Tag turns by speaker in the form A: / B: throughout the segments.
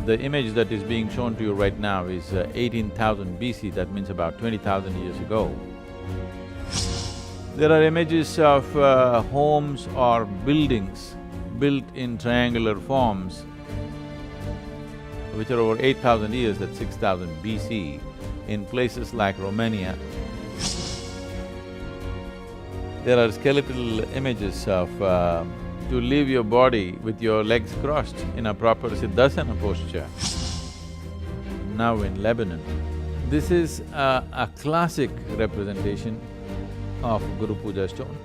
A: The image that is being shown to you right now is 18,000 BC, that means about 20,000 years ago. There are images of homes or buildings built in triangular forms, which are over 8,000 years, that's 6,000 BC, in places like Romania. There are skeletal images of to leave your body with your legs crossed in a proper Siddhasana posture, now in Lebanon. This is a classic representation of Guru Puja stone.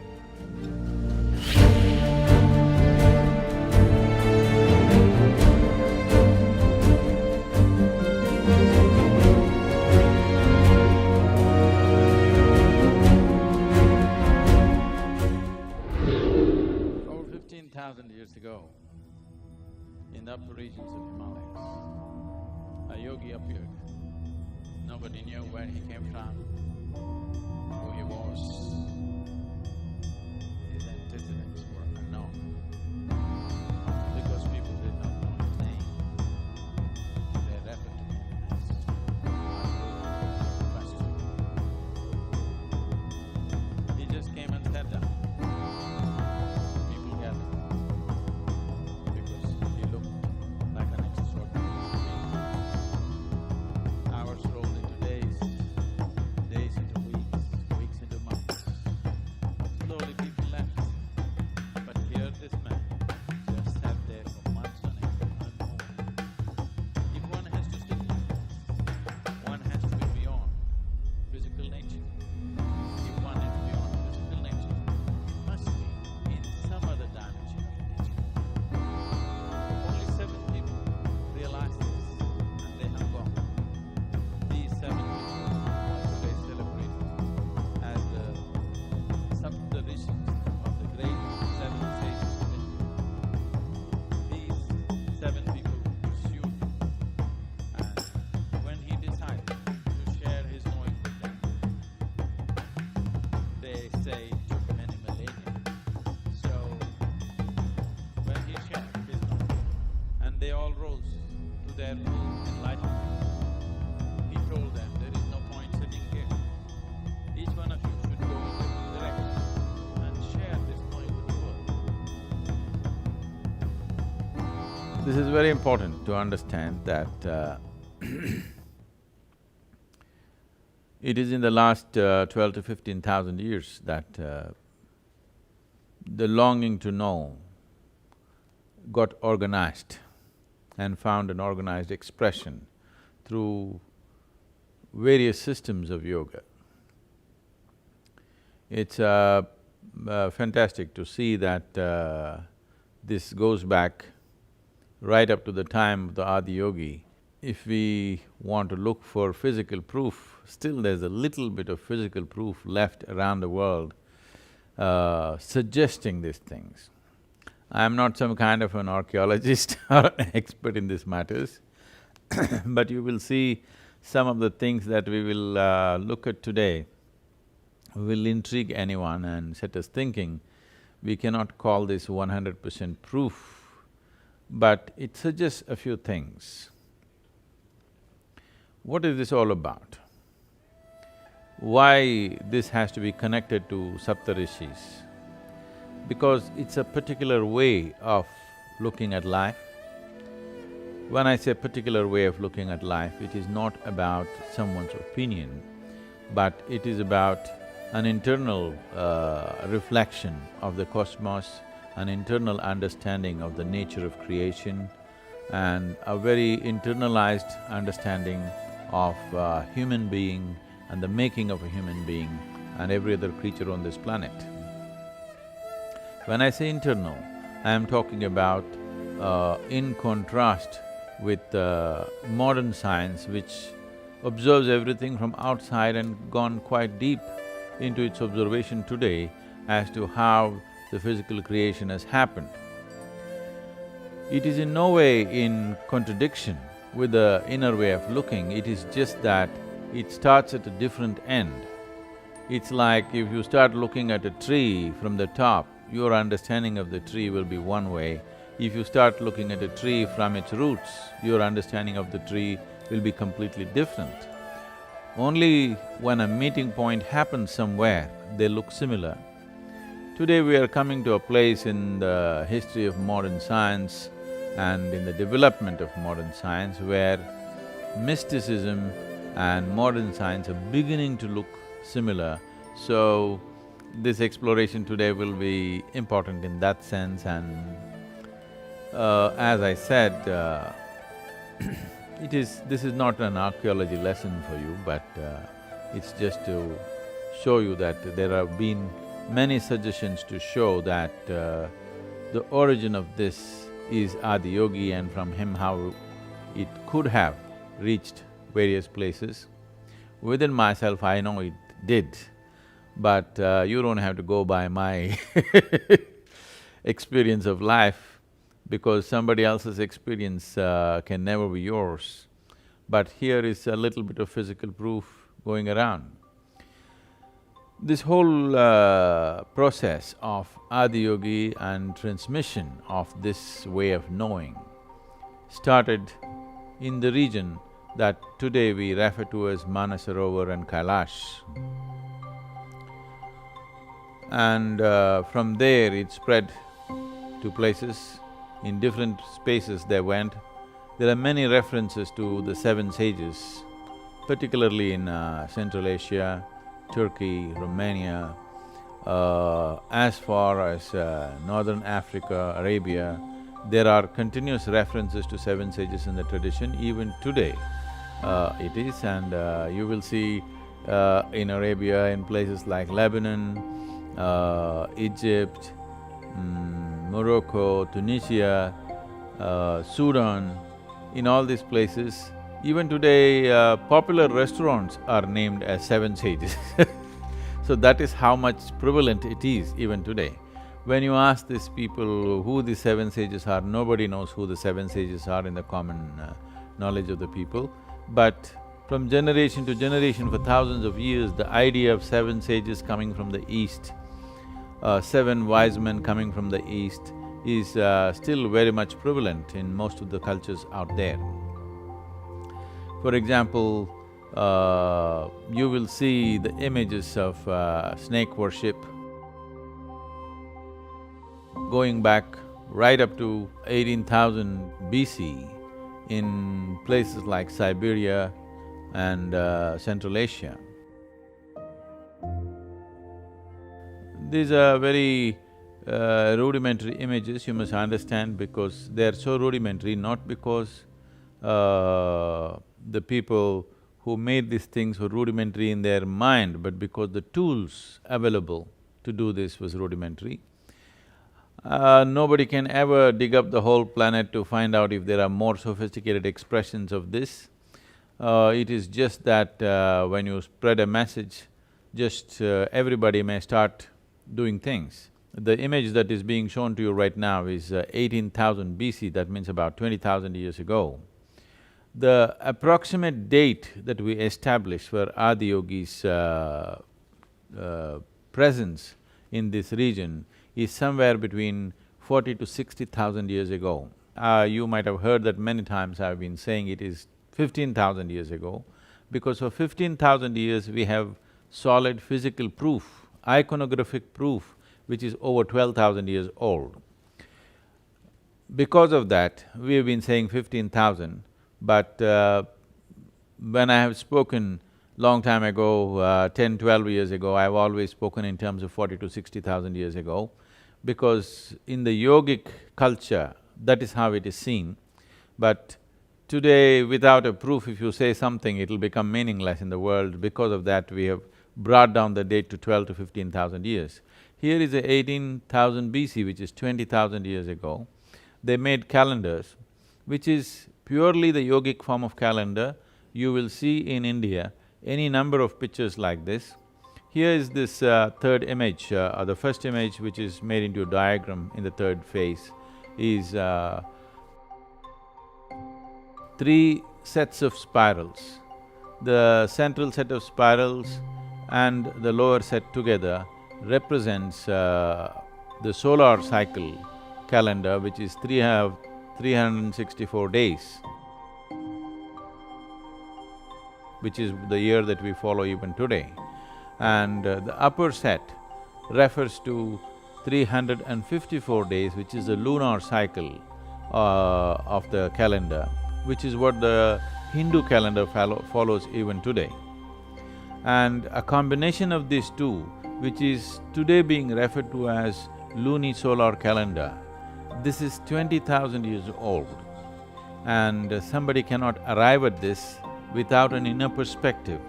A: Over 15,000 years ago, in the upper regions of Himalayas, a yogi appeared. Nobody knew where he came from, who he was. His antecedents were unknown, because people did not know his name. They referred to him as question. He just came and sat down. People gathered, because he looked like an extraordinary being. Hours rolled into days, days into weeks, weeks into months. Slowly people left, but here this man just sat there for months on end, unmoved. If one has to stick like this, one has to be beyond physical nature. If one is beyond physical nature, it must be in some other dimension of nature. Only 7 people realize this, and they have gone. These 7 people are today celebrated as the Saptarishis of the great 7 sages of India. These 7 people pursued him, and when he decided to share his knowing with them, they say it took many millennia. So, when he shared his knowledge, and they all rose to their full enlightenment, he told them, there is no point sitting here. Each one of you should go in different directions and share this knowing with the world. This is very important to understand that it is in the last 12 to 15,000 years that the longing to know got organized and found an organized expression through various systems of yoga. It's fantastic to see that this goes back right up to the time of the Adi Yogi. If we want to look for physical proof, still there's a little bit of physical proof left around the world suggesting these things. I'm not some kind of an archaeologist or an expert in these matters, but you will see some of the things that we will look at today will intrigue anyone and set us thinking. We cannot call this 100% proof, but it suggests a few things. What is this all about? Why this has to be connected to Saptarishis? Because it's a particular way of looking at life. When I say particular way of looking at life, it is not about someone's opinion, but it is about an internal reflection of the cosmos, an internal understanding of the nature of creation, and a very internalized understanding of human being and the making of a human being and every other creature on this planet. When I say internal, I am talking about in contrast with modern science, which observes everything from outside and gone quite deep into its observation today as to how the physical creation has happened. It is in no way in contradiction with the inner way of looking, it is just that it starts at a different end. It's like if you start looking at a tree from the top, your understanding of the tree will be one way. If you start looking at a tree from its roots, your understanding of the tree will be completely different. Only when a meeting point happens somewhere, they look similar. Today we are coming to a place in the history of modern science and in the development of modern science where mysticism and modern science are beginning to look similar. So, this exploration today will be important in that sense, and as I said, this is not an archaeology lesson for you, but it's just to show you that there have been many suggestions to show that the origin of this is Adiyogi, and from him how it could have reached various places. Within myself, I know it did, but you don't have to go by my experience of life, because somebody else's experience can never be yours. But here is a little bit of physical proof going around. This whole process of Adiyogi and transmission of this way of knowing started in the region that today we refer to as Manasarovar and Kailash. And from there it spread to places. In different spaces they went. There are many references to the seven sages, particularly in Central Asia, Turkey, Romania, as far as Northern Africa, Arabia. There are continuous references to seven sages in the tradition. Even today it is, and you will see in Arabia, in places like Lebanon, Egypt, Morocco, Tunisia, Sudan, in all these places, even today popular restaurants are named as seven sages So that is how much prevalent it is even today. When you ask these people who the seven sages are, nobody knows who the seven sages are in the common knowledge of the people. But from generation to generation for thousands of years, the idea of seven sages coming from the east, seven wise men coming from the east is still very much prevalent in most of the cultures out there. For example, you will see the images of snake worship going back right up to 18,000 BC in places like Siberia and Central Asia. These are very rudimentary images, you must understand, because they are so rudimentary, not because the people who made these things were rudimentary in their mind, but because the tools available to do this was rudimentary. Nobody can ever dig up the whole planet to find out if there are more sophisticated expressions of this. It is just that when you spread a message, just everybody may start doing things. The image that is being shown to you right now is 18,000 BC, that means about 20,000 years ago. The approximate date that we established for Adiyogi's presence in this region is somewhere between 40 to 60,000 years ago. You might have heard that many times I've been saying it is 15,000 years ago, because for 15,000 years we have solid physical proof, iconographic proof, which is over 12,000 years old. Because of that, we have been saying 15,000, but when I have spoken long time ago, 10, 12 years ago, I've always spoken in terms of 40 to 60,000 years ago, because in the yogic culture, that is how it is seen. But today, without a proof, if you say something, it'll become meaningless in the world. Because of that, we have brought down the date to 12 to 15,000 years. Here is a 18,000 BC, which is 20,000 years ago. They made calendars, which is purely the yogic form of calendar. You will see in India any number of pictures like this. Here is this third image, or the first image which is made into a diagram in the third phase, is three sets of spirals. The central set of spirals and the lower set together represents the solar cycle calendar, which is 364 days, which is the year that we follow even today. And the upper set refers to 354 days, which is the lunar cycle of the calendar, which is what the Hindu calendar follows even today. And a combination of these two, which is today being referred to as lunisolar calendar, this is 20,000 years old. And somebody cannot arrive at this without an inner perspective.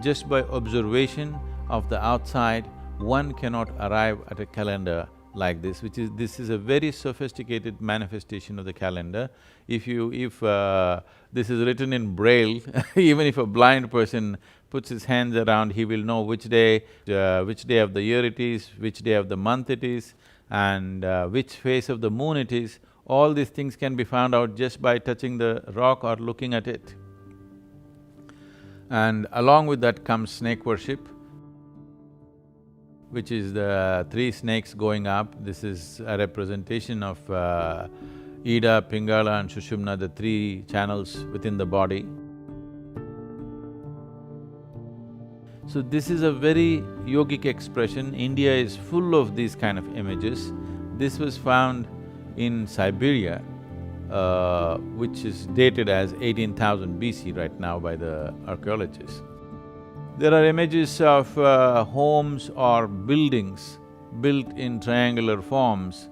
A: Just by observation of the outside, one cannot arrive at a calendar like this, this is a very sophisticated manifestation of the calendar. If this is written in Braille, even if a blind person puts his hands around, he will know which day of the year it is, which day of the month it is, and which phase of the moon it is. All these things can be found out just by touching the rock or looking at it. And along with that comes snake worship, which is the three snakes going up. This is a representation of Ida, Pingala and Sushumna, the three channels within the body. So this is a very yogic expression. India is full of these kind of images. This was found in Siberia, which is dated as 18,000 BC right now by the archaeologists. There are images of homes or buildings built in triangular forms,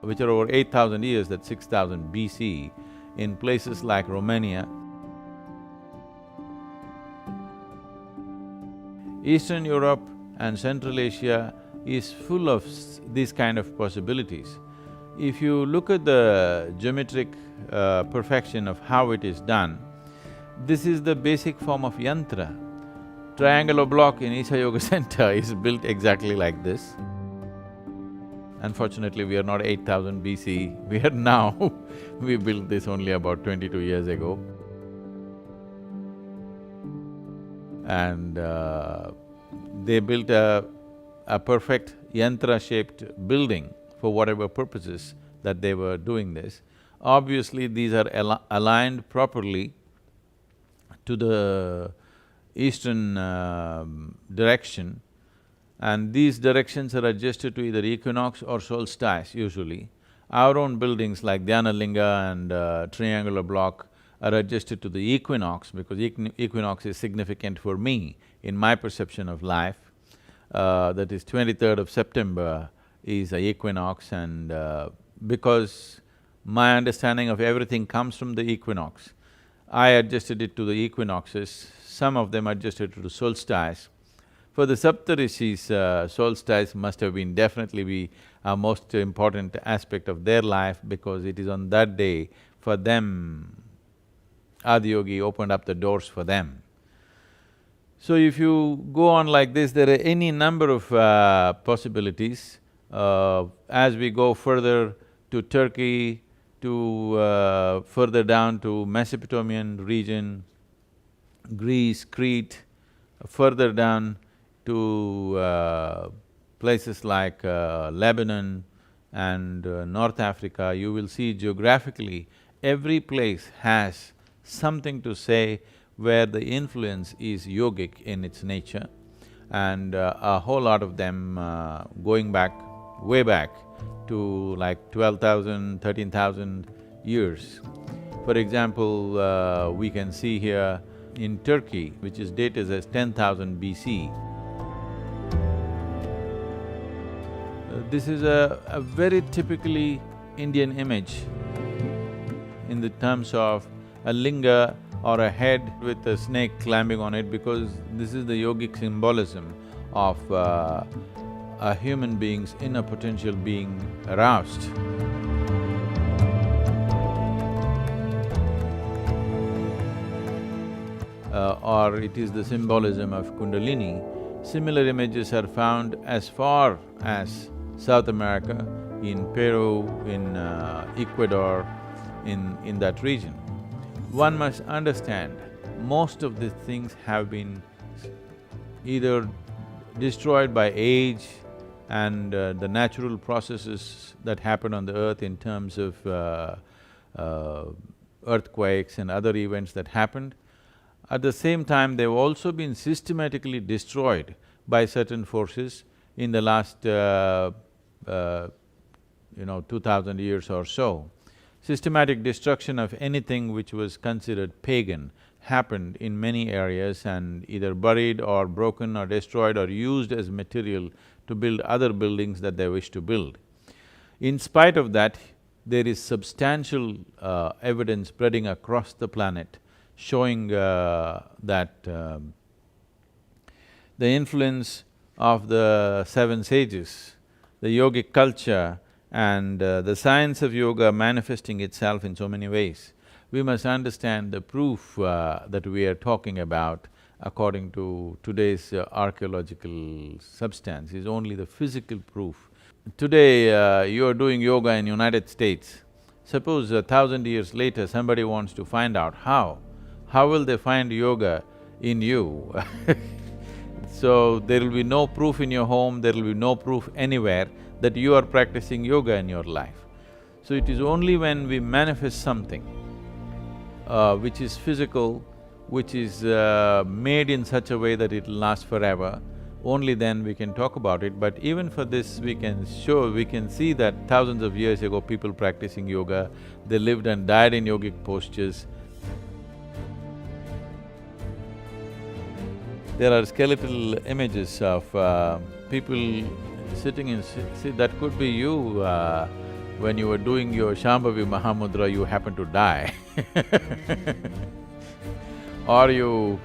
A: which are over 8,000 years, that's 6,000 BC, in places like Romania. Eastern Europe and Central Asia is full of these kind of possibilities. If you look at the geometric perfection of how it is done, this is the basic form of yantra. Triangular block in Isha Yoga Center is built exactly like this. Unfortunately, we are not 8,000 BC, we are now we built this only about 22 years ago. And they built a perfect yantra-shaped building for whatever purposes that they were doing this. Obviously, these are aligned properly to the eastern direction, and these directions are adjusted to either equinox or solstice usually. Our own buildings like Dhyanalinga and triangular block are adjusted to the equinox because equinox is significant for me in my perception of life. That is 23rd of September is a equinox, and because my understanding of everything comes from the equinox, I adjusted it to the equinoxes, some of them adjusted to the solstice. For the Saptarishis, solstice must have been definitely be a most important aspect of their life because it is on that day, for them, Adiyogi opened up the doors for them. So if you go on like this, there are any number of possibilities. As we go further to Turkey, to further down to Mesopotamian region, Greece, Crete, further down to places like Lebanon and North Africa, you will see geographically every place has something to say where the influence is yogic in its nature, and a whole lot of them going back, way back to like 12,000, 13,000 years. For example, we can see here in Turkey, which is dated as 10,000 BC. This is a very typically Indian image in the terms of a linga or a head with a snake climbing on it, because this is the yogic symbolism of a human being's inner potential being aroused. Or it is the symbolism of Kundalini. Similar images are found as far as South America, in Peru, in Ecuador, in that region. One must understand, most of these things have been either destroyed by age, and the natural processes that happen on the earth in terms of uh, earthquakes and other events that happened. At the same time, they've also been systematically destroyed by certain forces in the last 2000 years or so. Systematic destruction of anything which was considered pagan happened in many areas and either buried or broken or destroyed or used as material to build other buildings that they wish to build. In spite of that, there is substantial evidence spreading across the planet showing that the influence of the seven sages, the yogic culture and the science of yoga manifesting itself in so many ways. We must understand the proof that we are talking about according to today's archaeological substance is only the physical proof. Today, you are doing yoga in United States. Suppose 1,000 years later somebody wants to find out how will they find yoga in you? So, there will be no proof in your home, there will be no proof anywhere that you are practicing yoga in your life. So, it is only when we manifest something which is physical, which is made in such a way that it will last forever, only then we can talk about it. But even for this, we can see that thousands of years ago people practicing yoga, they lived and died in yogic postures. There are skeletal images of people sitting in… See, that could be you when you were doing your Shambhavi Mahamudra, you happened to die or you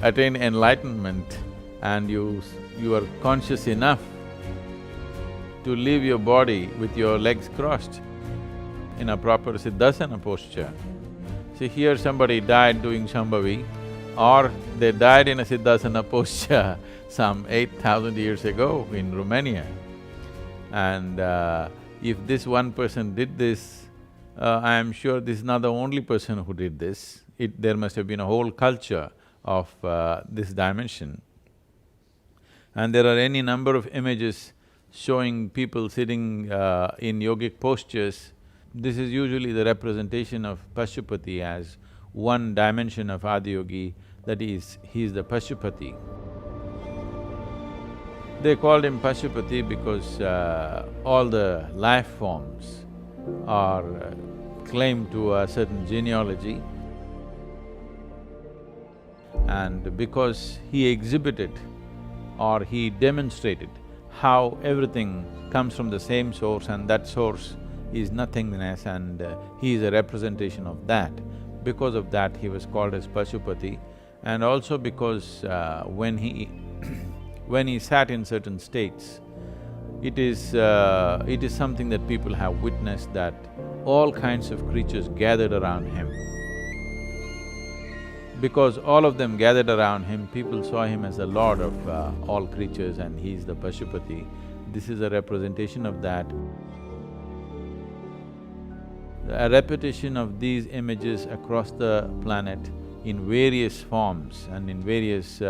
A: attain enlightenment and you are conscious enough to leave your body with your legs crossed in a proper Siddhasana posture. See, here somebody died doing Shambhavi, or they died in a Siddhasana posture some 8,000 years ago in Romania. And if this one person did this, I am sure this is not the only person who did this. There must have been a whole culture of this dimension. And there are any number of images showing people sitting in yogic postures. This is usually the representation of Pashupati as one dimension of Adiyogi, that is, he is the Pashupati. They called him Pashupati because all the life forms are claimed to a certain genealogy, and because he exhibited or he demonstrated how everything comes from the same source and that source is nothingness and he is a representation of that. Because of that, he was called as Pashupati, and also because when he when he sat in certain states, it is something that people have witnessed, that all kinds of creatures gathered around him. Because all of them gathered around him, people saw him as the lord of all creatures and he is the Pashupati. This is a representation of that. A repetition of these images across the planet in various forms and in various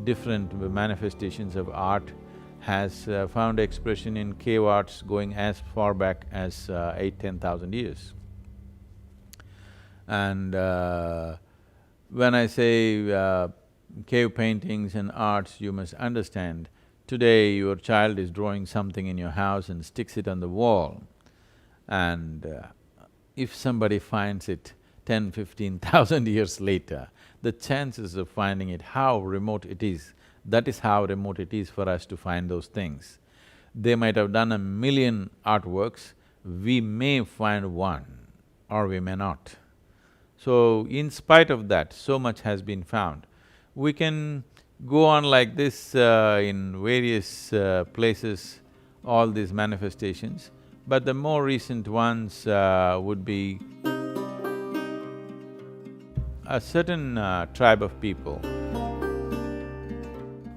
A: different manifestations of art has found expression in cave arts going as far back as 8,000–10,000 years. And when I say cave paintings and arts, you must understand, today your child is drawing something in your house and sticks it on the wall, and if somebody finds it 10–15,000 years later, the chances of finding it, how remote it is, that is how remote it is for us to find those things. They might have done 1,000,000 artworks, we may find one or we may not. So, in spite of that, so much has been found. We can go on like this in various places, all these manifestations, but the more recent ones would be a certain tribe of people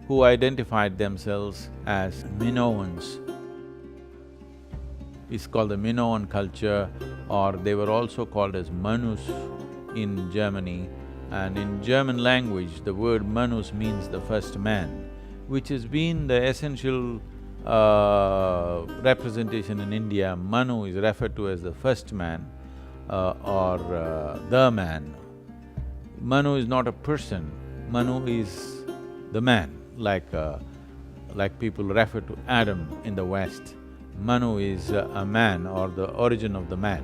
A: who identified themselves as Minoans. It's called the Minoan culture, or they were also called as Manus in Germany. And in German language, the word Manus means the first man. which has been the essential representation in India. Manu is referred to as the first man or the man. Manu is not a person, Manu is the man, like people refer to Adam in the West. Manu is a man or the origin of the man.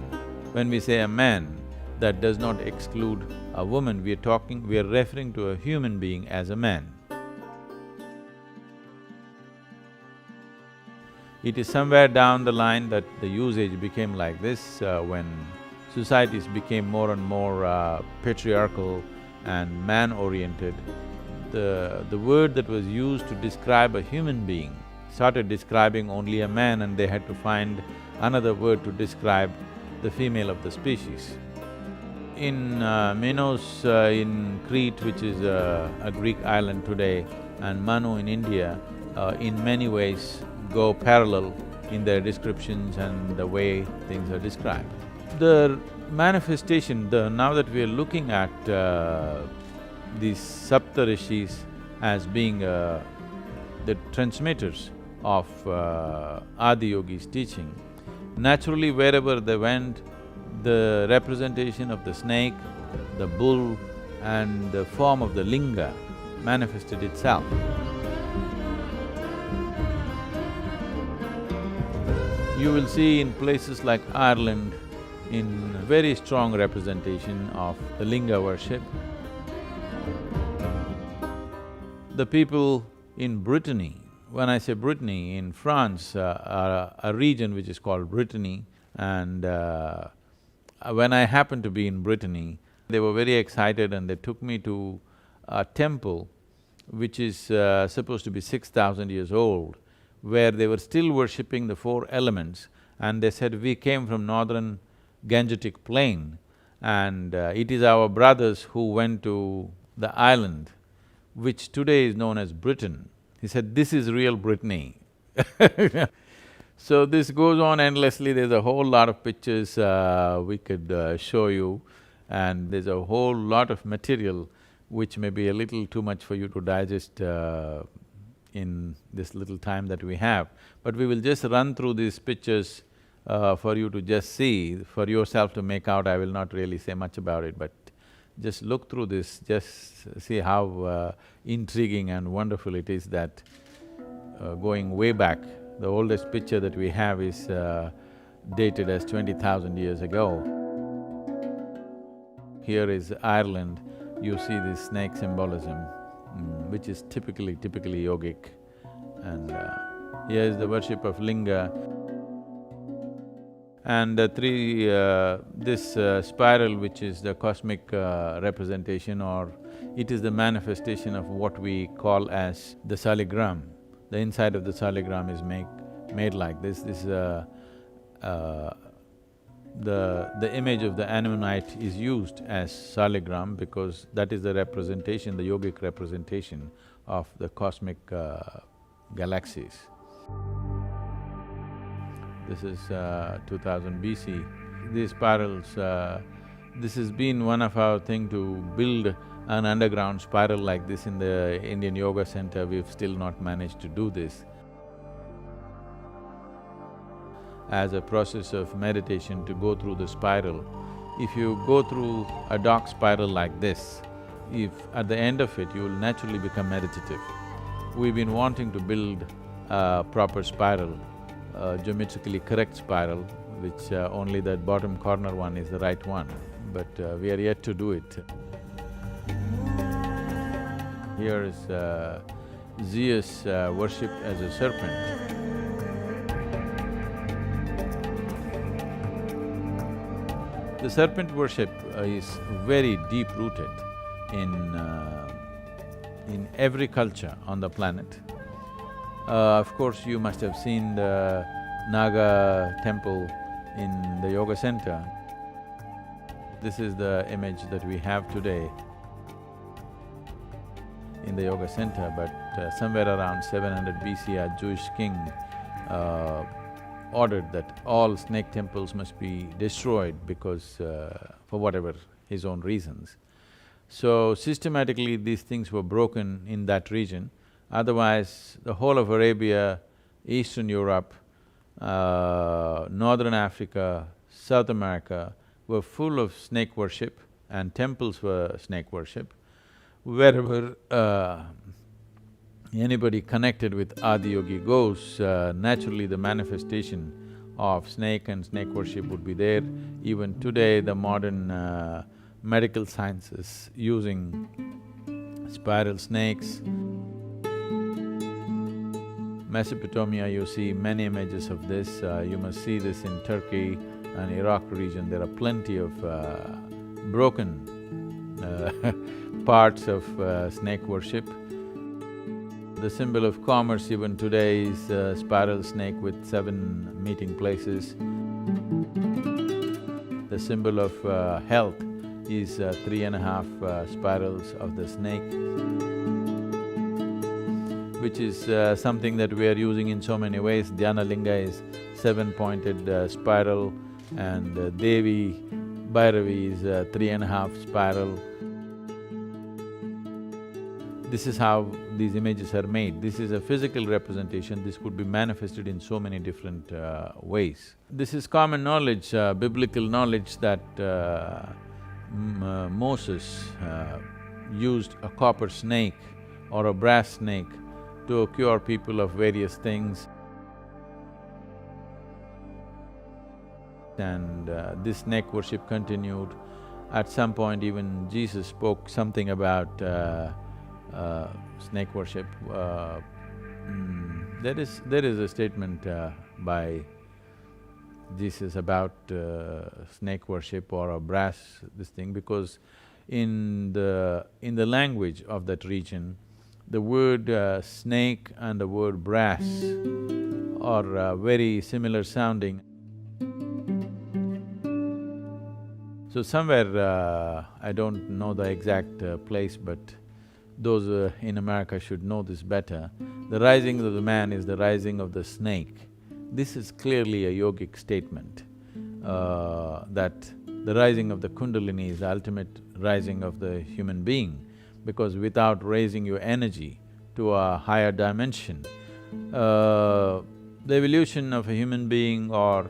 A: When we say a man, that does not exclude a woman, we are referring to a human being as a man. It is somewhere down the line that the usage became like this, when societies became more and more patriarchal and man-oriented. The word that was used to describe a human being started describing only a man, and they had to find another word to describe the female of the species. In Minos in Crete, which is a Greek island today, and Manu in India, in many ways go parallel in their descriptions and the way things are described. The manifestation, now that we are looking at these Saptarishis as being the transmitters of Adi Yogi's teaching, naturally wherever they went, the representation of the snake, the bull and the form of the linga manifested itself. You will see in places like Ireland, in very strong representation of the linga worship. The people in Brittany, when I say Brittany, in France, a region which is called Brittany, and when I happened to be in Brittany, they were very excited and they took me to a temple which is supposed to be 6,000 years old, where they were still worshipping the four elements, and they said, we came from northern Gangetic plain and it is our brothers who went to the island, which today is known as Britain. He said, this is real Brittany. So this goes on endlessly, there's a whole lot of pictures we could show you, and there's a whole lot of material which may be a little too much for you to digest in this little time that we have. But we will just run through these pictures for you to just see, for yourself to make out. I will not really say much about it, but just look through this, just see how intriguing and wonderful it is that going way back, the oldest picture that we have is dated as 20,000 years ago. Here is Ireland, you see this snake symbolism, which is typically yogic, and here is the worship of linga. And this spiral, which is the cosmic representation, or it is the manifestation of what we call as the saligram. The inside of the saligram is made like this. This is the image of the Ammonite is used as saligram because that is the representation, the yogic representation of the cosmic galaxies. This is 2000 BC. These spirals, this has been one of our thing to build an underground spiral like this in the Indian Yoga Center. We've still not managed to do this. As a process of meditation to go through the spiral, if you go through a dark spiral like this, if at the end of it you will naturally become meditative. We've been wanting to build a proper spiral, geometrically correct spiral, which only that bottom corner one is the right one, but we are yet to do it. Here is Zeus worshipped as a serpent. The serpent worship is very deep-rooted in every culture on the planet. Of course, you must have seen the Naga temple in the yoga center. This is the image that we have today in the yoga center, but somewhere around 700 BC, a Jewish king ordered that all snake temples must be destroyed because for whatever his own reasons. So systematically these things were broken in that region. Otherwise, the whole of Arabia, Eastern Europe, Northern Africa, South America were full of snake worship and temples were snake worship. Wherever anybody connected with Adiyogi goes, naturally the manifestation of snake and snake worship would be there. Even today, the modern medical sciences using spiral snakes. Mesopotamia, you see many images of this. You must see this in Turkey and Iraq region. There are plenty of broken parts of snake worship. The symbol of commerce even today is a spiral snake with 7 meeting places. The symbol of health is 3.5 spirals of the snake, which is something that we are using in so many ways. Dhyanalinga is 7-pointed spiral, and Devi Bhairavi is 3.5 spiral. This is how these images are made. This is a physical representation. This could be manifested in so many different ways. This is common knowledge, biblical knowledge, that Moses used a copper snake or a brass snake to cure people of various things. And this snake worship continued. At some point even Jesus spoke something about snake worship. There is a statement by Jesus about snake worship or a brass this thing, because in the language of that region, the word snake and the word brass are very similar sounding. So somewhere, I don't know the exact place, but those in America should know this better. The rising of the man is the rising of the snake. This is clearly a yogic statement, that the rising of the Kundalini is the ultimate rising of the human being, because without raising your energy to a higher dimension, the evolution of a human being or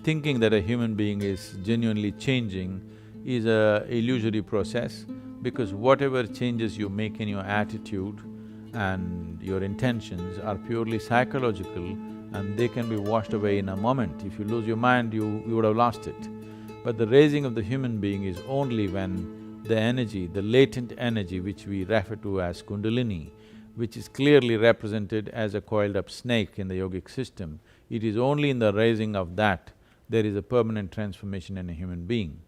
A: thinking that a human being is genuinely changing is a illusory process, because whatever changes you make in your attitude and your intentions are purely psychological and they can be washed away in a moment. If you lose your mind, you would have lost it. But the raising of the human being is only when the energy, the latent energy which we refer to as Kundalini, which is clearly represented as a coiled-up snake in the yogic system, it is only in the raising of that there is a permanent transformation in a human being.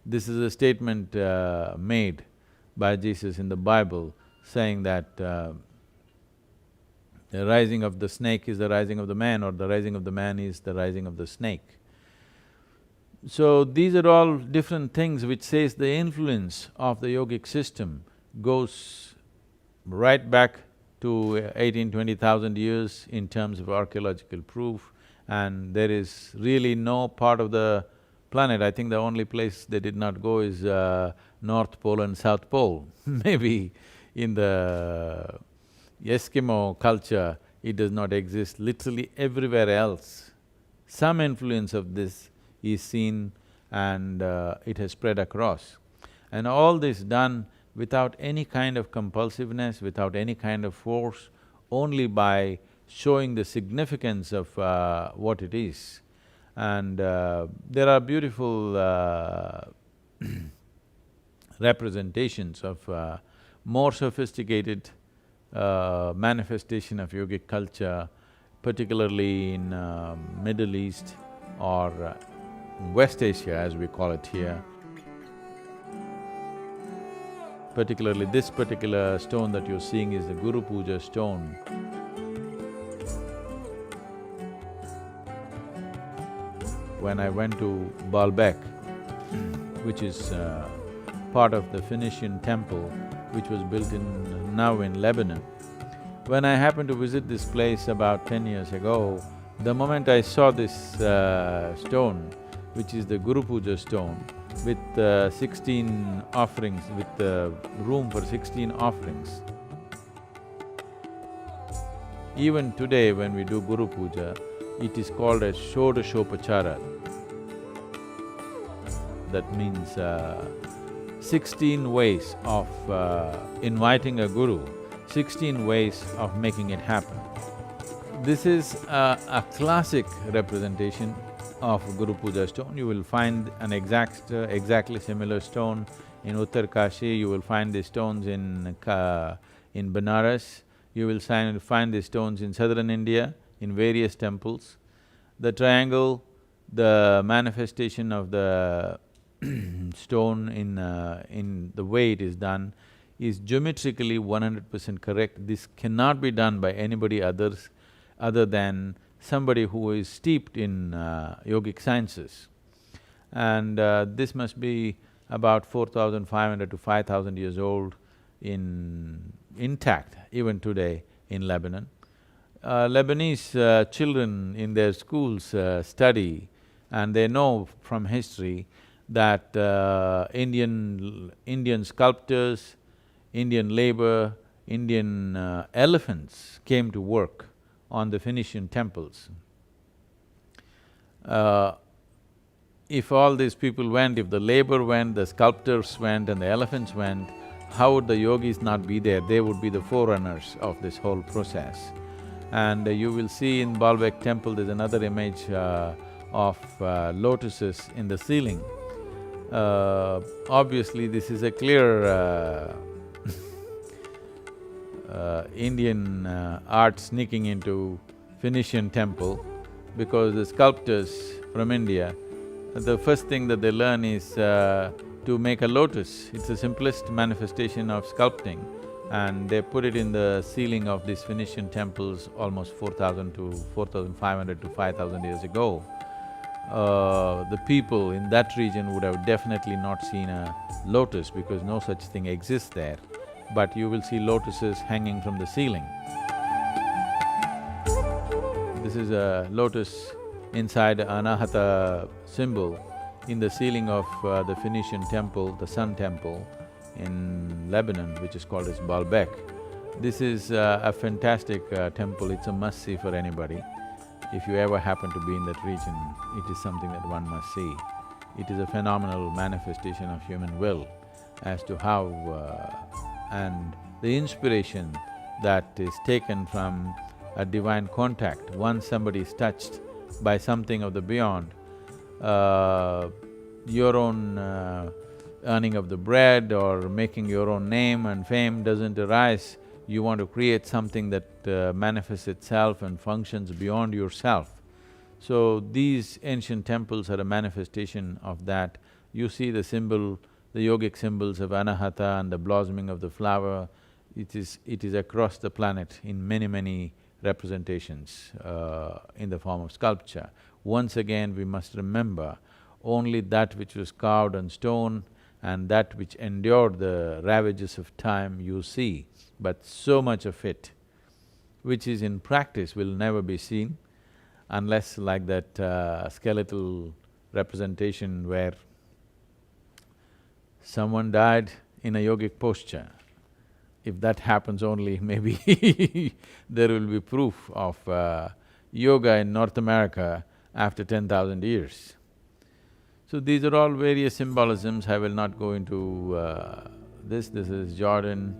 A: This is a statement made by Jesus in the Bible, saying that the rising of the snake is the rising of the man, or the rising of the man is the rising of the snake. So these are all different things which says the influence of the yogic system goes right back to 18,000–20,000 years in terms of archaeological proof, and there is really no part of the planet, I think the only place they did not go is North Pole and South Pole. Maybe in the Eskimo culture, it does not exist. Literally everywhere else, some influence of this is seen and it has spread across. And all this done without any kind of compulsiveness, without any kind of force, only by showing the significance of what it is. And there are beautiful representations of more sophisticated manifestation of yogic culture, particularly in Middle East or West Asia as we call it here. Particularly this particular stone that you're seeing is the Guru Puja stone. When I went to Baalbek, which is part of the Phoenician temple which was built now in Lebanon, when I happened to visit this place about 10 years ago, the moment I saw this stone, which is the Guru Puja stone, with 16 offerings, with room for 16 offerings, Even today when we do Guru Puja, it is called as Shodashopachara. That means 16 ways of inviting a guru, 16 ways of making it happen. This is a classic representation of Guru Puja stone. You will find an exactly similar stone in Uttar Kashi, you will find these stones in Benares, you will find these stones in southern India, in various temples. The triangle, the manifestation of the stone in the way it is done is geometrically 100% correct. This cannot be done by anybody other than somebody who is steeped in yogic sciences. And this must be about 4,500 to 5,000 years old intact even today in Lebanon. Lebanese children in their schools study and they know from history that Indian sculptors, Indian labor, Indian elephants came to work on the Phoenician temples. If all these people went, if the labor went, the sculptors went and the elephants went, how would the yogis not be there? They would be the forerunners of this whole process. And you will see in Baalbek temple, there's another image of lotuses in the ceiling. Obviously, this is a clear Indian art sneaking into Phoenician temple, because the sculptors from India, the first thing that they learn is to make a lotus. It's the simplest manifestation of sculpting, and they put it in the ceiling of these Phoenician temples almost 4,000 to 4,500 to 5,000 years ago. The people in that region would have definitely not seen a lotus because no such thing exists there, but you will see lotuses hanging from the ceiling. This is a lotus inside Anahata symbol in the ceiling of the Phoenician temple, the Sun temple in Lebanon, which is called as Baalbek. This is a fantastic temple, it's a must-see for anybody. If you ever happen to be in that region, it is something that one must see. It is a phenomenal manifestation of human will as to how and the inspiration that is taken from a divine contact. Once somebody is touched by something of the beyond, your own earning of the bread or making your own name and fame doesn't arise. You want to create something that manifests itself and functions beyond yourself. So these ancient temples are a manifestation of that. You see the symbol, the yogic symbols of Anahata and the blossoming of the flower, it is across the planet in many representations in the form of sculpture. Once again, we must remember only that which was carved on stone and that which endured the ravages of time you see, but so much of it, which is in practice, will never be seen unless like that skeletal representation where someone died in a yogic posture. If that happens only, maybe there will be proof of yoga in North America after 10,000 years. So these are all various symbolisms, I will not go into this. This is Jordan.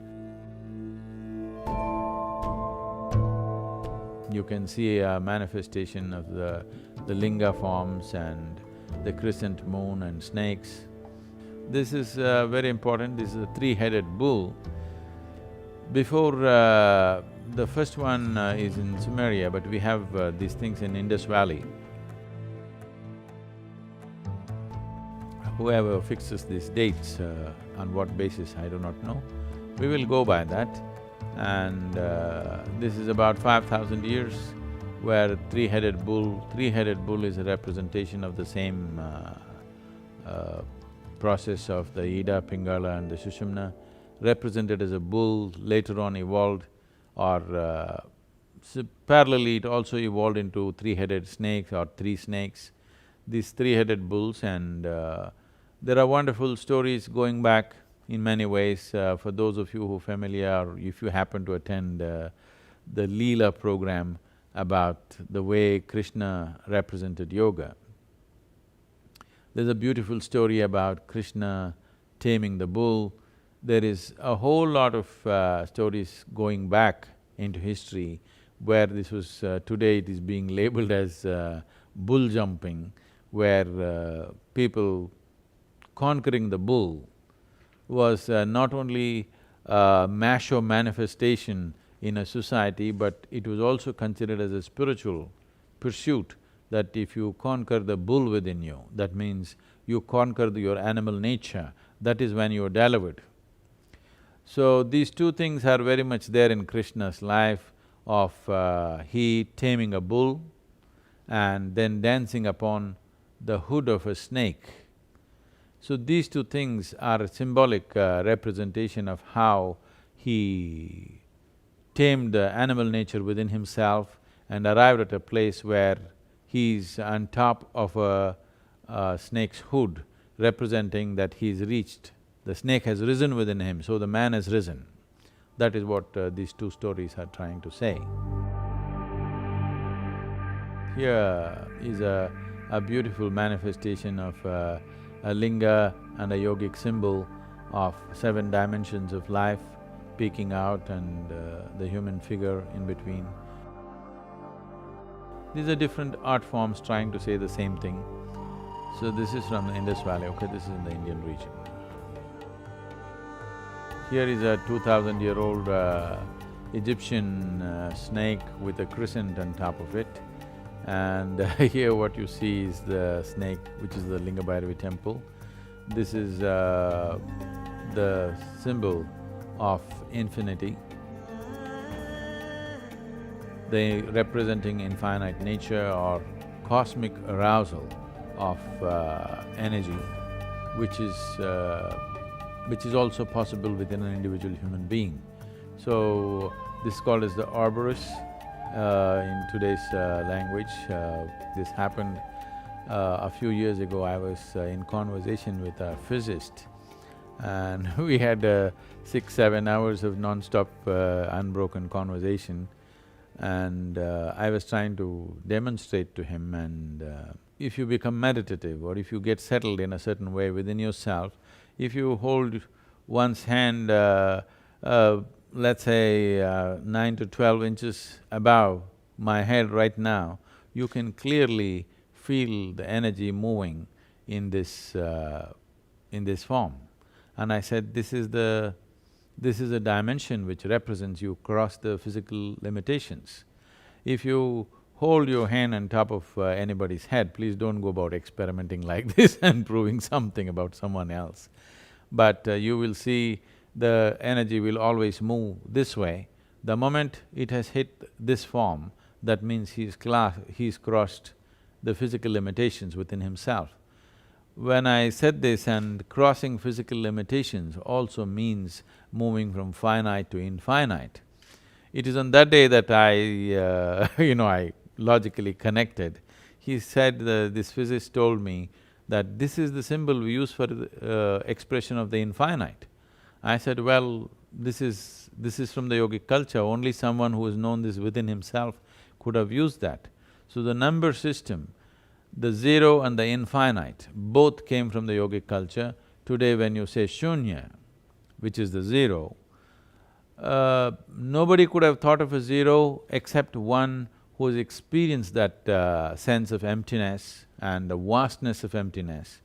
A: You can see a manifestation of the linga forms and the crescent moon and snakes. This is very important, this is a three-headed bull. Before, the first one is in Sumeria, but we have these things in Indus Valley. Whoever fixes these dates, on what basis, I do not know. We will go by that. And this is about 5,000 years where a three-headed bull is a representation of the same process of the Ida, Pingala and the Sushumna, represented as a bull, later on evolved, or parallelly it also evolved into three-headed snakes or three snakes, these three-headed bulls. And there are wonderful stories going back in many ways. For those of you who are familiar, or if you happen to attend the Leela program about the way Krishna represented yoga. There's a beautiful story about Krishna taming the bull. There is a whole lot of stories going back into history where this was… today it is being labeled as bull jumping, where people conquering the bull was not only a macho manifestation in a society, but it was also considered as a spiritual pursuit, that if you conquer the bull within you, that means you conquer your animal nature, that is when you are delivered. So these two things are very much there in Krishna's life of he taming a bull and then dancing upon the hood of a snake. So these two things are a symbolic representation of how he tamed the animal nature within himself and arrived at a place where he's on top of a snake's hood, representing that he's reached… the snake has risen within him, so the man has risen. That is what these two stories are trying to say. Here is a beautiful manifestation of a linga and a yogic symbol of 7 dimensions of life peeking out and the human figure in between. These are different art forms trying to say the same thing. So this is from the Indus Valley, okay, this is in the Indian region. Here is a 2000-year-old Egyptian snake with a crescent on top of it. And here what you see is the snake, which is the Linga Bhairavi temple. This is the symbol of infinity, they representing infinite nature or cosmic arousal of energy, which is also possible within an individual human being. So, this is called as the Ouroboros in today's language. This happened a few years ago. I was in conversation with a physicist and we had 6–7 hours of non-stop unbroken conversation, and I was trying to demonstrate to him, and if you become meditative or if you get settled in a certain way within yourself, if you hold one's hand let's say 9 to 12 inches above my head right now, you can clearly feel the energy moving in this form. And I said, this is a dimension which represents you cross the physical limitations. If you hold your hand on top of anybody's head, please don't go about experimenting like this and proving something about someone else. But you will see the energy will always move this way. The moment it has hit this form, that means he's crossed the physical limitations within himself. When I said this, and crossing physical limitations also means moving from finite to infinite, it is on that day that I I logically connected. He said, this physicist told me that this is the symbol we use for the expression of the infinite. I said, well, this is from the yogic culture, only someone who has known this within himself could have used that. So the number system, the zero and the infinite, both came from the yogic culture. Today when you say shunya, which is the zero, nobody could have thought of a zero except one who has experienced that sense of emptiness and the vastness of emptiness.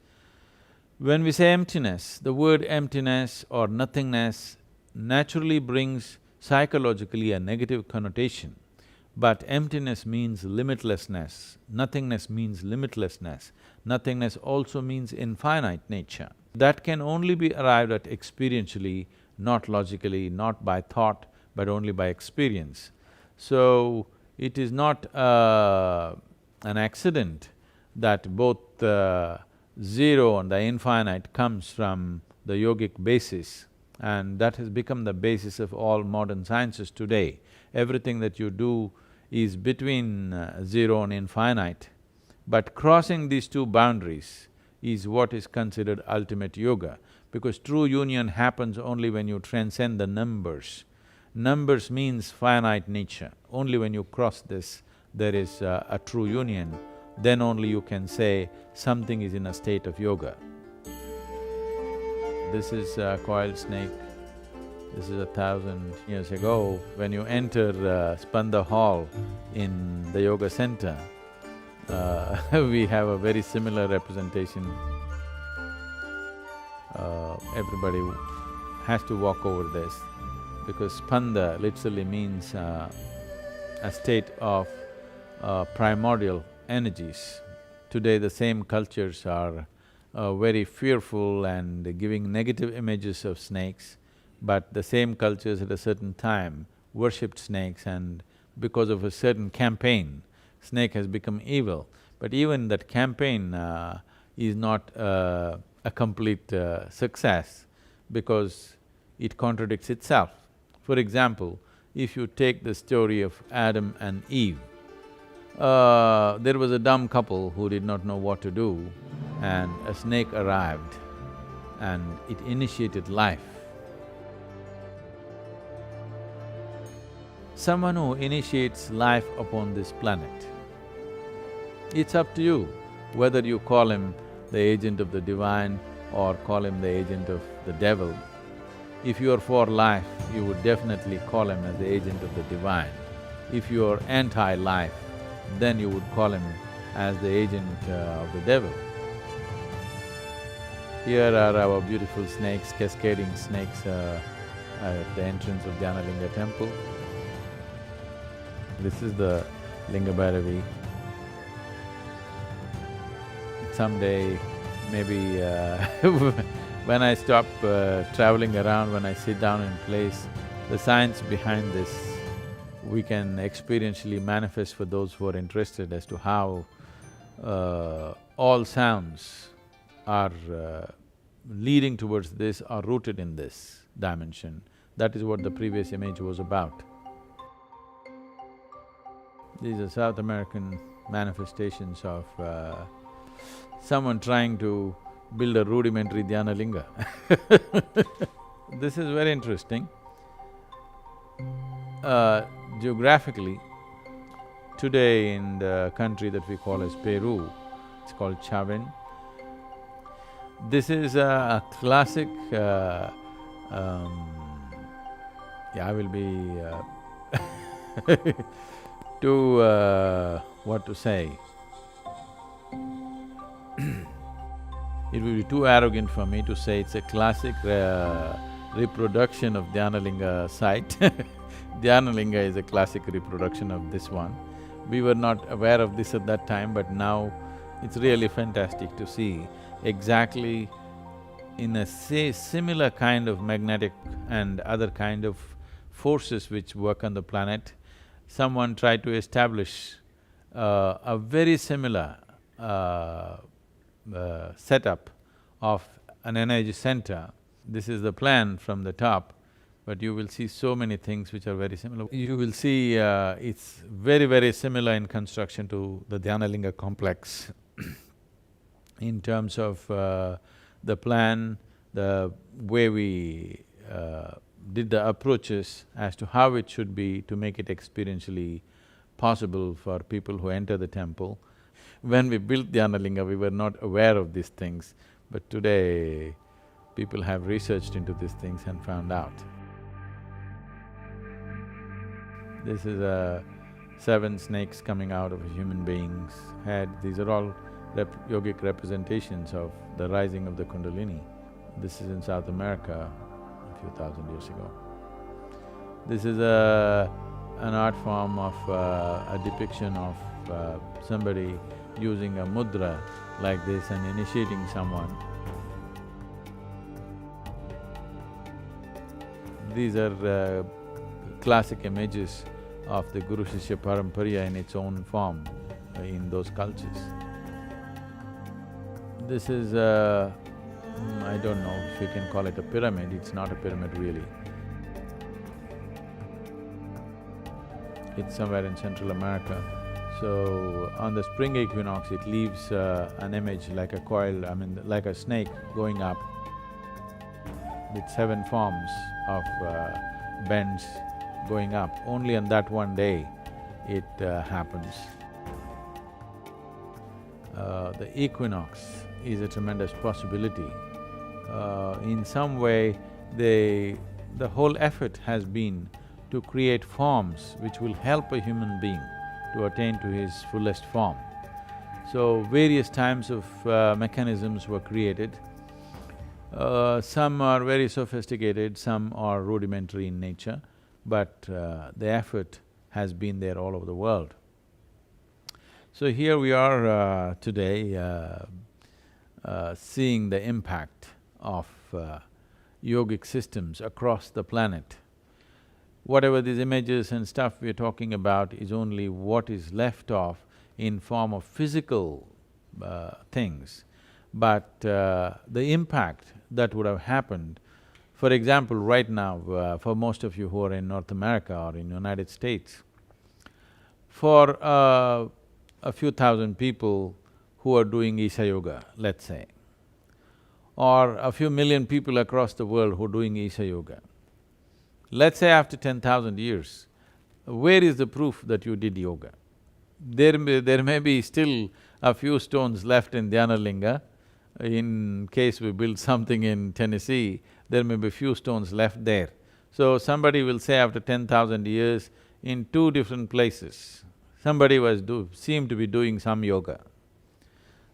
A: When we say emptiness, the word emptiness or nothingness naturally brings psychologically a negative connotation. But emptiness means limitlessness, nothingness means limitlessness, nothingness also means infinite nature. That can only be arrived at experientially, not logically, not by thought, but only by experience. So, it is not an accident that both the zero and the infinite comes from the yogic basis, and that has become the basis of all modern sciences today. Everything that you do is between zero and infinite, but crossing these two boundaries is what is considered ultimate yoga, because true union happens only when you transcend the numbers. Numbers means finite nature. Only when you cross this, there is a true union, then only you can say something is in a state of yoga. This is a coiled snake. This is 1,000 years ago. When you enter Spanda Hall in the yoga center, we have a very similar representation. Everybody has to walk over this because Spanda literally means a state of primordial energies. Today the same cultures are very fearful and giving negative images of snakes, but the same cultures at a certain time worshipped snakes, and because of a certain campaign, snake has become evil. But even that campaign is not a complete success because it contradicts itself. For example, if you take the story of Adam and Eve, there was a dumb couple who did not know what to do, and a snake arrived and it initiated life. Someone who initiates life upon this planet, it's up to you whether you call him the agent of the divine or call him the agent of the devil. If you are for life, you would definitely call him as the agent of the divine. If you are anti-life, then you would call him as the agent of the devil. Here are our beautiful snakes, cascading snakes at the entrance of Dhyanalinga temple. This is the Linga Bhairavi. Someday, maybe when I stop traveling around, when I sit down in place, the science behind this we can experientially manifest for those who are interested as to how all sounds are leading towards this, are rooted in this dimension. That is what the previous image was about. These are South American manifestations of someone trying to build a rudimentary Dhyanalinga. This is very interesting. Geographically, today in the country that we call as Peru, it's called Chavin. This is a classic… I will be what to say? It will be too arrogant for me to say it's a classic reproduction of Dhyanalinga site. Dhyanalinga is a classic reproduction of this one. We were not aware of this at that time, but now it's really fantastic to see exactly in a similar kind of magnetic and other kind of forces which work on the planet. Someone tried to establish a very similar setup of an energy center. This is the plan from the top, but you will see so many things which are very similar. You will see it's very, very similar in construction to the Dhyanalinga complex in terms of the plan, the way we did the approaches as to how it should be to make it experientially possible for people who enter the temple. When we built Dhyanalinga, we were not aware of these things, but today people have researched into these things and found out. This is 7 snakes coming out of a human being's head. These are all yogic representations of the rising of the Kundalini. This is in South America a few thousand years ago. This is an art form of a depiction of somebody using a mudra like this and initiating someone. These are classic images of the Guru Shishya Parampara in its own form in those cultures. This is I don't know if you can call it a pyramid, it's not a pyramid really. It's somewhere in Central America. So, on the spring equinox, it leaves an image like a coil, like a snake going up with 7 forms of bends going up. Only on that one day it happens. The equinox is a tremendous possibility. In some way, the whole effort has been to create forms which will help a human being to attain to his fullest form. So, various types of mechanisms were created. Some are very sophisticated, some are rudimentary in nature, but the effort has been there all over the world. So here we are today seeing the impact of yogic systems across the planet. Whatever these images and stuff we're talking about is only what is left of in form of physical things. But the impact that would have happened, for example, right now, for most of you who are in North America or in United States, for a few thousand people who are doing Isha Yoga, let's say, or a few million people across the world who are doing Isha Yoga, let's say after 10,000 years, where is the proof that you did yoga? There may be still a few stones left in Dhyanalinga. In case we build something in Tennessee, there may be few stones left there. So somebody will say after 10,000 years, in two different places, somebody seemed to be doing some yoga.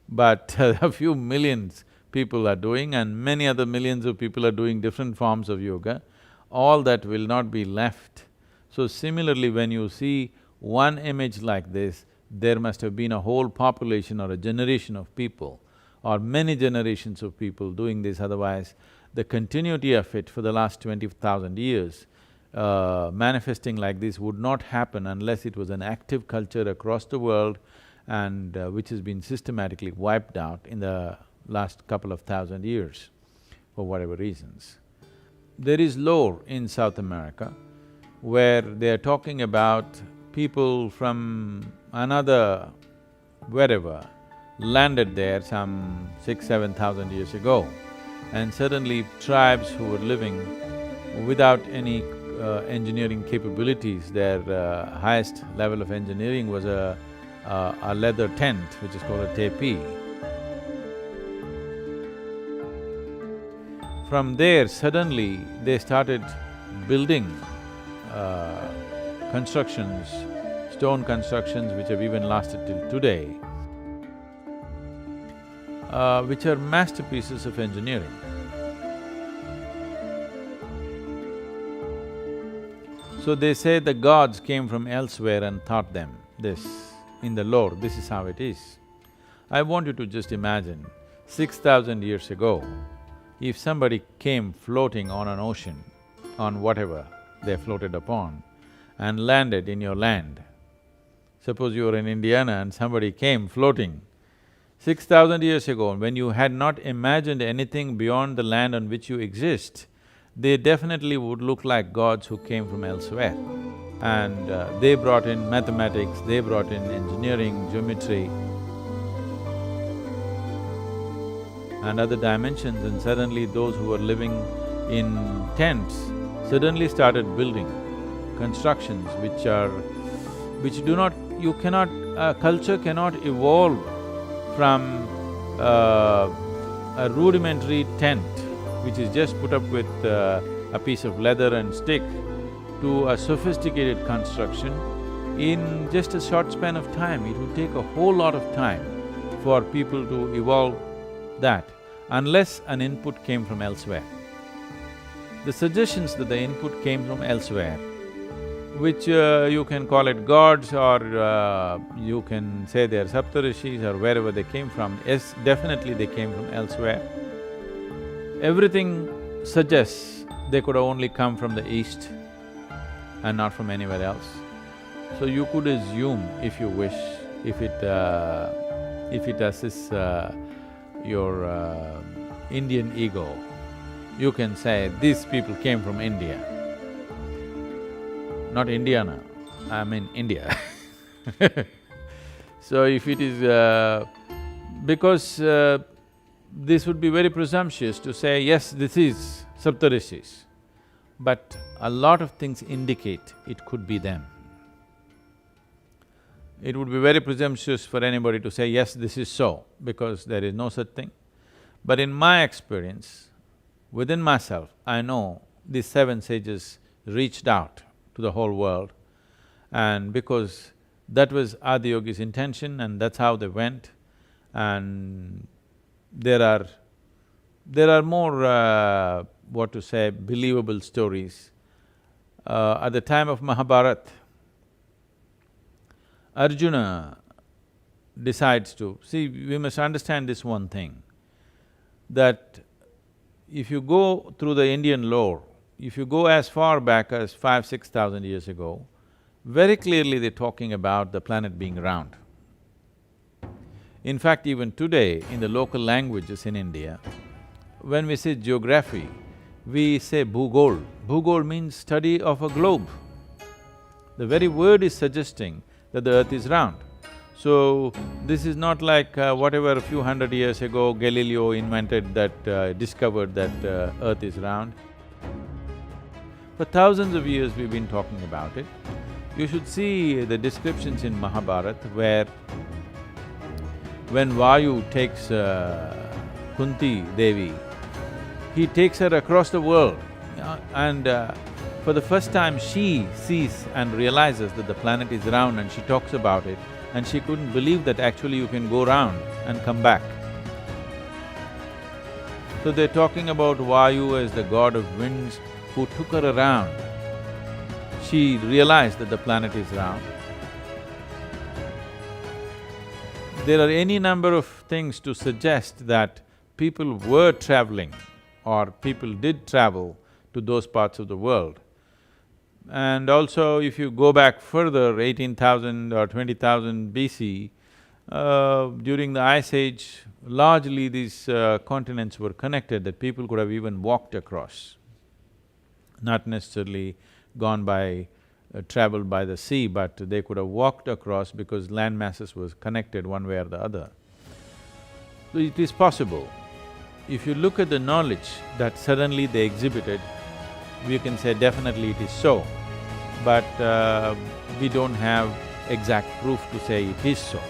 A: But a few millions people are doing and many other millions of people are doing different forms of yoga, all that will not be left. So similarly, when you see one image like this, there must have been a whole population or a generation of people or many generations of people doing this, otherwise the continuity of it for the last 20,000 years manifesting like this would not happen unless it was an active culture across the world and which has been systematically wiped out in the last couple of thousand years for whatever reasons. There is lore in South America where they're talking about people from another wherever landed there some 6,000–7,000 years ago, and suddenly tribes who were living without any engineering capabilities, their highest level of engineering was a leather tent which is called a tepi. From there, suddenly they started building constructions, stone constructions which have even lasted till today, which are masterpieces of engineering. So they say the gods came from elsewhere and taught them this. In the lore, this is how it is. I want you to just imagine, 6,000 years ago, if somebody came floating on an ocean, on whatever they floated upon, and landed in your land. Suppose you were in Indiana and somebody came floating. 6,000 years ago, when you had not imagined anything beyond the land on which you exist, they definitely would look like gods who came from elsewhere. And they brought in mathematics, they brought in engineering, geometry, and other dimensions, and suddenly those who were living in tents suddenly started building constructions which do not… you cannot… culture cannot evolve from a rudimentary tent which is just put up with a piece of leather and stick to a sophisticated construction in just a short span of time. It would take a whole lot of time for people to evolve that, unless an input came from elsewhere. The suggestions that the input came from elsewhere, which you can call it gods or you can say they're Saptarishis or wherever they came from, yes, definitely they came from elsewhere. Everything suggests they could have only come from the east and not from anywhere else. So you could assume, if you wish, if it assists your Indian ego, you can say, these people came from India. Not Indiana, I mean India. So if it is… because this would be very presumptuous to say, yes, this is Saptarishis. but a lot of things indicate it could be them. It would be very presumptuous for anybody to say, yes, this is so, because there is no such thing. But in my experience, within myself, I know these seven sages reached out to the whole world, and because that was Adiyogi's intention and that's how they went. And there are more, what to say, believable stories. At the time of Mahabharata, Arjuna decides to… See, we must understand this one thing, that if you go through the Indian lore, if you go as far back as 5,000–6,000 years ago, very clearly they're talking about the planet being round. In fact, even today, in the local languages in India, when we say geography, we say Bhugol. Bhugol means study of a globe. The very word is suggesting that the earth is round. So, this is not like whatever a few hundred years ago Galileo invented that… discovered that earth is round. For thousands of years we've been talking about it. You should see the descriptions in Mahabharata where when Vayu takes Kunti Devi, he takes her across the world and for the first time she sees and realizes that the planet is round, and she talks about it, and she couldn't believe that actually you can go round and come back. So they're talking about Vayu as the god of winds who took her around. She realized that the planet is round. There are any number of things to suggest that people were traveling or people did travel to those parts of the world. And also, if you go back further, 18,000 or 20,000 BC, during the Ice Age, largely these continents were connected, that people could have even walked across. Not necessarily gone by… travelled by the sea, but they could have walked across because land masses was connected one way or the other. So it is possible. If you look at the knowledge that suddenly they exhibited, we can say definitely it is so, but we don't have exact proof to say it is so.